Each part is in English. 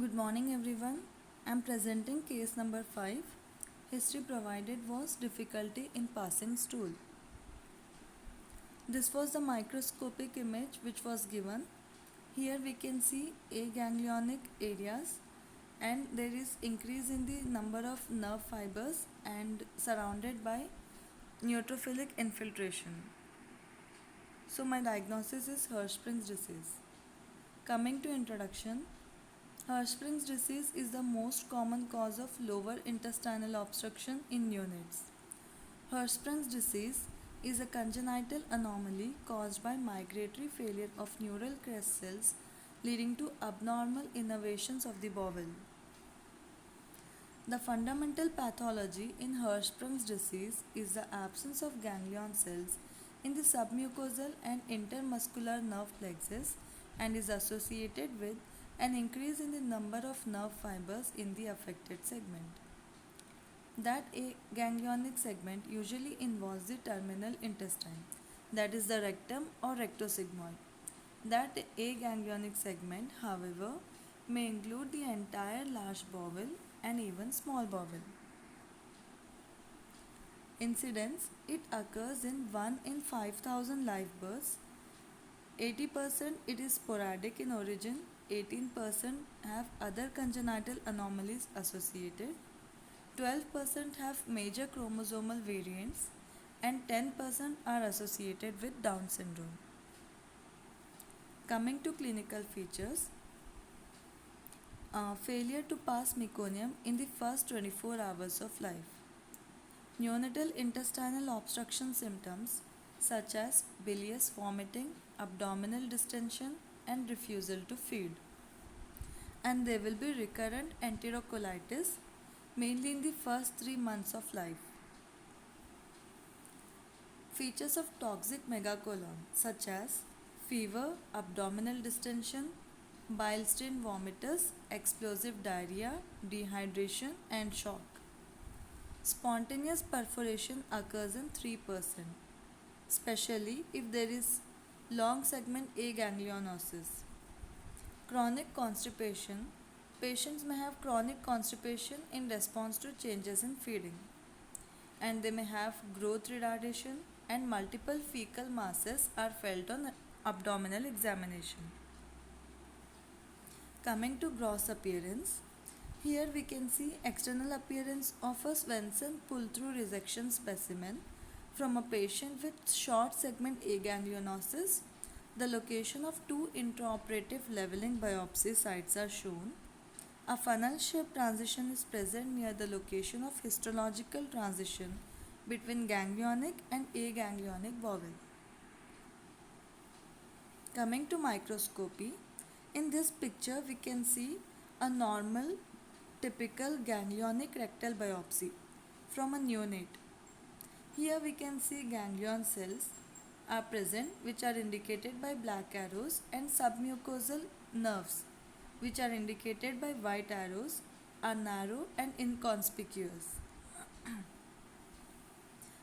Good morning everyone. I am presenting case number 5. History provided was difficulty in passing stool. This was the microscopic image which was given. Here we can see aganglionic areas and there is increase in the number of nerve fibers and surrounded by neutrophilic infiltration. So my diagnosis is Hirschsprung's disease. Coming to introduction, Hirschsprung's disease is the most common cause of lower intestinal obstruction in neonates. Hirschsprung's disease is a congenital anomaly caused by migratory failure of neural crest cells leading to abnormal innervations of the bowel. The fundamental pathology in Hirschsprung's disease is the absence of ganglion cells in the submucosal and intermuscular nerve plexus and is associated with an increase in the number of nerve fibers in the affected segment. That a ganglionic segment usually involves the terminal intestine, that is the rectum or rectosigmoid. That aganglionic segment, however, may include the entire large bowel and even small bowel. Incidence: it occurs in 1 in 5,000 live births. 80% it is sporadic in origin, 18% have other congenital anomalies associated, 12% have major chromosomal variants, and 10% are associated with Down syndrome. Coming to clinical features, failure to pass meconium in the first 24 hours of life. Neonatal intestinal obstruction symptoms such as bilious vomiting, abdominal distension, and refusal to feed. And there will be recurrent enterocolitis mainly in the first 3 months of life. Features of toxic megacolon such as fever, abdominal distension, bile stain vomitus, explosive diarrhea, dehydration, and shock. Spontaneous perforation occurs in 3%, especially if there is long segment aganglionosis. Chronic constipation. Patients may have chronic constipation in response to changes in feeding, and they may have growth retardation and multiple fecal masses are felt on abdominal examination. Coming to gross appearance, here we can see external appearance of a Swenson pull-through resection specimen from a patient with short segment aganglionosis. The location of two intraoperative leveling biopsy sites are shown. A funnel-shaped transition is present near the location of histological transition between ganglionic and aganglionic bowel. Coming to microscopy, in this picture we can see a normal typical ganglionic rectal biopsy from a neonate. Here we can see ganglion cells are present which are indicated by black arrows, and submucosal nerves which are indicated by white arrows are narrow and inconspicuous.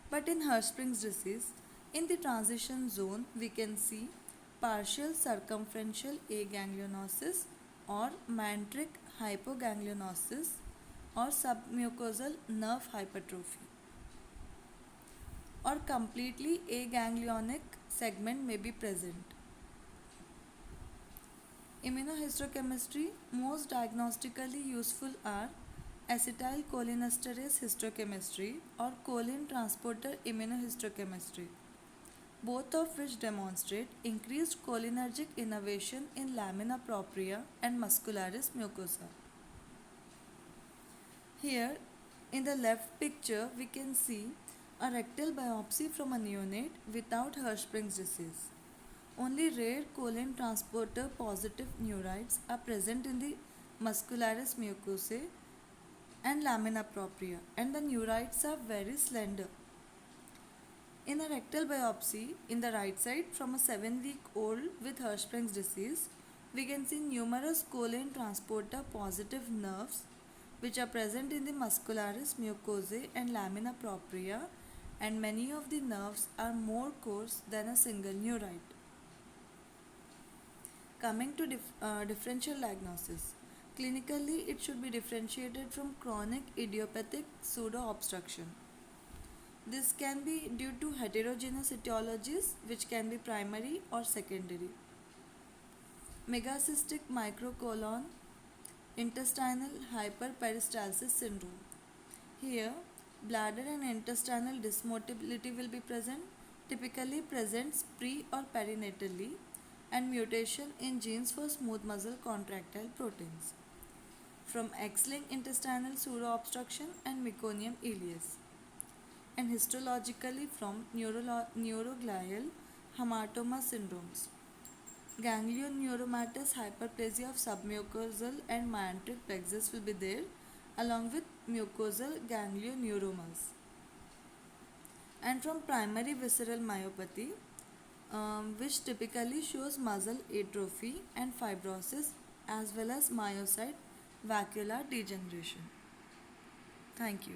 But in Hirschsprung's disease, in the transition zone we can see partial circumferential aganglionosis or mantric hypoganglionosis or submucosal nerve hypertrophy, or completely aganglionic segment may be present. Immunohistochemistry. Most diagnostically useful are acetylcholinesterase histochemistry or choline transporter immunohistochemistry, both of which demonstrate increased cholinergic innervation in lamina propria and muscularis mucosa. Here in the left picture we can see a rectal biopsy from a neonate without Hirschsprung's disease. Only rare choline transporter positive neurites are present in the muscularis mucosae and lamina propria, and the neurites are very slender. In a rectal biopsy in the right side from a 7-week-old with Hirschsprung's disease, we can see numerous choline transporter positive nerves which are present in the muscularis mucosae and lamina propria, and many of the nerves are more coarse than a single neurite. Coming to differential diagnosis, Clinically, it should be differentiated from chronic idiopathic pseudo-obstruction. This can be due to heterogeneous etiologies, which can be primary or secondary. Megacystic microcolon intestinal hyperperistalsis syndrome. Here, bladder and intestinal dysmotility will be present, typically presents pre or perinatally, and mutation in genes for smooth muscle contractile proteins from X-linked intestinal pseudo-obstruction and meconium ileus, and histologically from neuroglial hamartoma syndromes. Ganglioneuromatous hyperplasia of submucosal and myenteric plexus will be there along with mucosal ganglioneuromas. And from primary visceral myopathy, which typically shows muscle atrophy and fibrosis as well as myocyte vacuolar degeneration. Thank you.